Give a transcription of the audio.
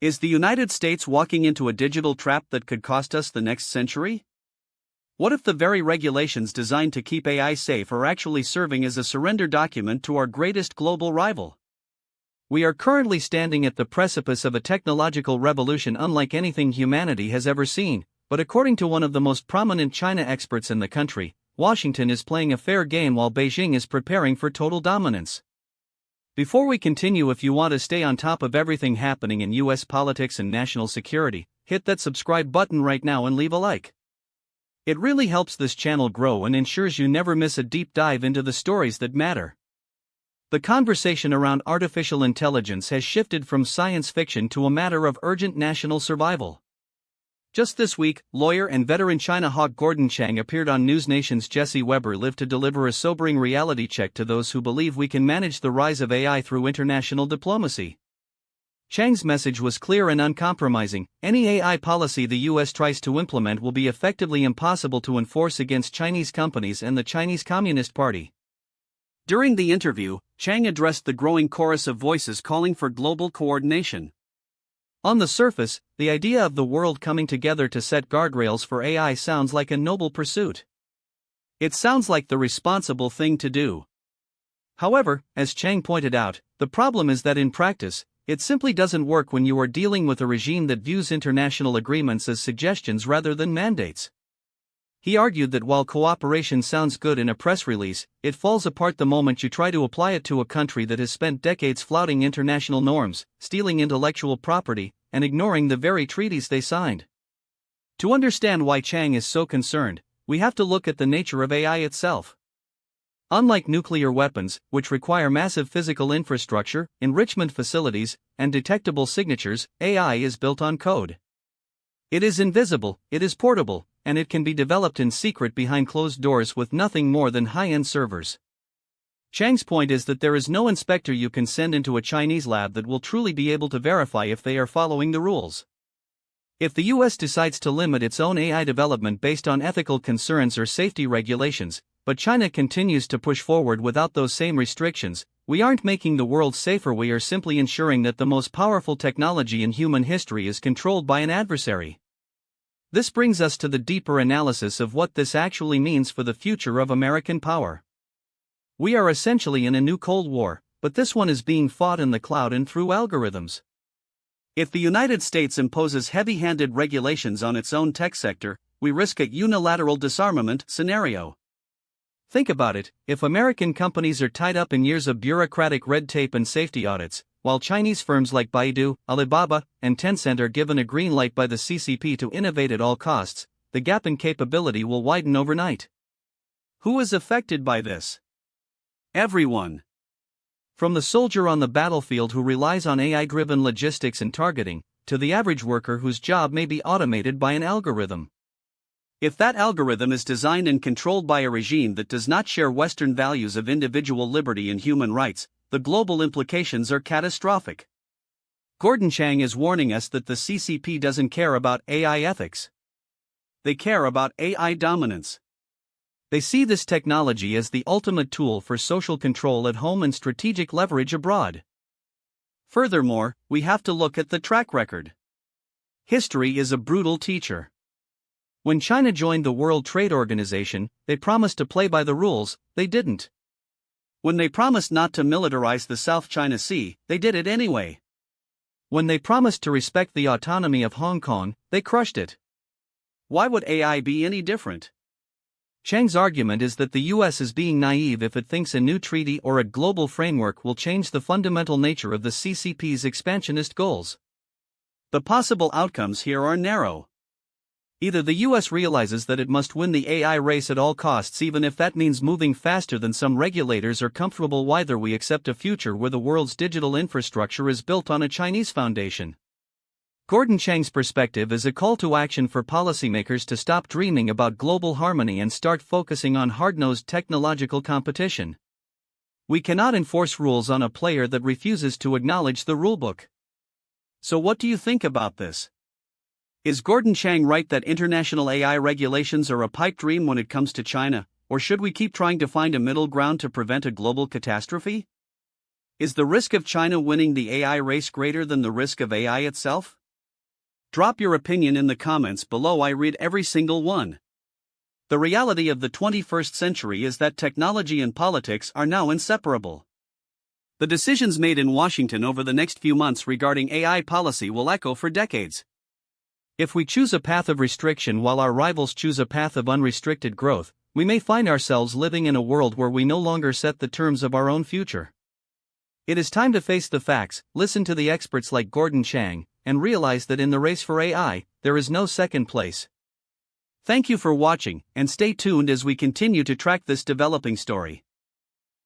Is the United States walking into a digital trap that could cost us the next century? What if the very regulations designed to keep AI safe are actually serving as a surrender document to our greatest global rival? We are currently standing at the precipice of a technological revolution unlike anything humanity has ever seen, but according to one of the most prominent China experts in the country, Washington is playing a fair game while Beijing is preparing for total dominance. Before we continue, if you want to stay on top of everything happening in US politics and national security, hit that subscribe button right now and leave a like. It really helps this channel grow and ensures you never miss a deep dive into the stories that matter. The conversation around artificial intelligence has shifted from science fiction to a matter of urgent national survival. Just this week, lawyer and veteran China hawk Gordon Chang appeared on NewsNation's Jesse Weber Live to deliver a sobering reality check to those who believe we can manage the rise of AI through international diplomacy. Chang's message was clear and uncompromising: any AI policy the US tries to implement will be effectively impossible to enforce against Chinese companies and the Chinese Communist Party. During the interview, Chang addressed the growing chorus of voices calling for global coordination. On the surface, the idea of the world coming together to set guardrails for AI sounds like a noble pursuit. It sounds like the responsible thing to do. However, as Chang pointed out, the problem is that in practice, it simply doesn't work when you are dealing with a regime that views international agreements as suggestions rather than mandates. He argued that while cooperation sounds good in a press release, it falls apart the moment you try to apply it to a country that has spent decades flouting international norms, stealing intellectual property, and ignoring the very treaties they signed. To understand why Chang is so concerned, we have to look at the nature of AI itself. Unlike nuclear weapons, which require massive physical infrastructure, enrichment facilities, and detectable signatures, AI is built on code. It is invisible, it is portable, and it can be developed in secret behind closed doors with nothing more than high-end servers. Chang's point is that there is no inspector you can send into a Chinese lab that will truly be able to verify if they are following the rules. If the US decides to limit its own AI development based on ethical concerns or safety regulations, but China continues to push forward without those same restrictions, we aren't making the world safer, we are simply ensuring that the most powerful technology in human history is controlled by an adversary. This brings us to the deeper analysis of what this actually means for the future of American power. We are essentially in a new Cold War, but this one is being fought in the cloud and through algorithms. If the United States imposes heavy-handed regulations on its own tech sector, we risk a unilateral disarmament scenario. Think about it: if American companies are tied up in years of bureaucratic red tape and safety audits, while Chinese firms like Baidu, Alibaba, and Tencent are given a green light by the CCP to innovate at all costs, the gap in capability will widen overnight. Who is affected by this? Everyone. From the soldier on the battlefield who relies on AI-driven logistics and targeting, to the average worker whose job may be automated by an algorithm. If that algorithm is designed and controlled by a regime that does not share Western values of individual liberty and human rights, the global implications are catastrophic. Gordon Chang is warning us that the CCP doesn't care about AI ethics. They care about AI dominance. They see this technology as the ultimate tool for social control at home and strategic leverage abroad. Furthermore, we have to look at the track record. History is a brutal teacher. When China joined the World Trade Organization, they promised to play by the rules, they didn't. When they promised not to militarize the South China Sea, they did it anyway. When they promised to respect the autonomy of Hong Kong, they crushed it. Why would AI be any different? Chang's argument is that the US is being naive if it thinks a new treaty or a global framework will change the fundamental nature of the CCP's expansionist goals. The possible outcomes here are narrow. Either the US realizes that it must win the AI race at all costs, even if that means moving faster than some regulators are comfortable, whether we accept a future where the world's digital infrastructure is built on a Chinese foundation. Gordon Chang's perspective is a call to action for policymakers to stop dreaming about global harmony and start focusing on hard-nosed technological competition. We cannot enforce rules on a player that refuses to acknowledge the rulebook. So what do you think about this? Is Gordon Chang right that international AI regulations are a pipe dream when it comes to China, or should we keep trying to find a middle ground to prevent a global catastrophe? Is the risk of China winning the AI race greater than the risk of AI itself? Drop your opinion in the comments below. I read every single one. The reality of the 21st century is that technology and politics are now inseparable. The decisions made in Washington over the next few months regarding AI policy will echo for decades. If we choose a path of restriction while our rivals choose a path of unrestricted growth, we may find ourselves living in a world where we no longer set the terms of our own future. It is time to face the facts, listen to the experts like Gordon Chang, and realize that in the race for AI, there is no second place. Thank you for watching, and stay tuned as we continue to track this developing story.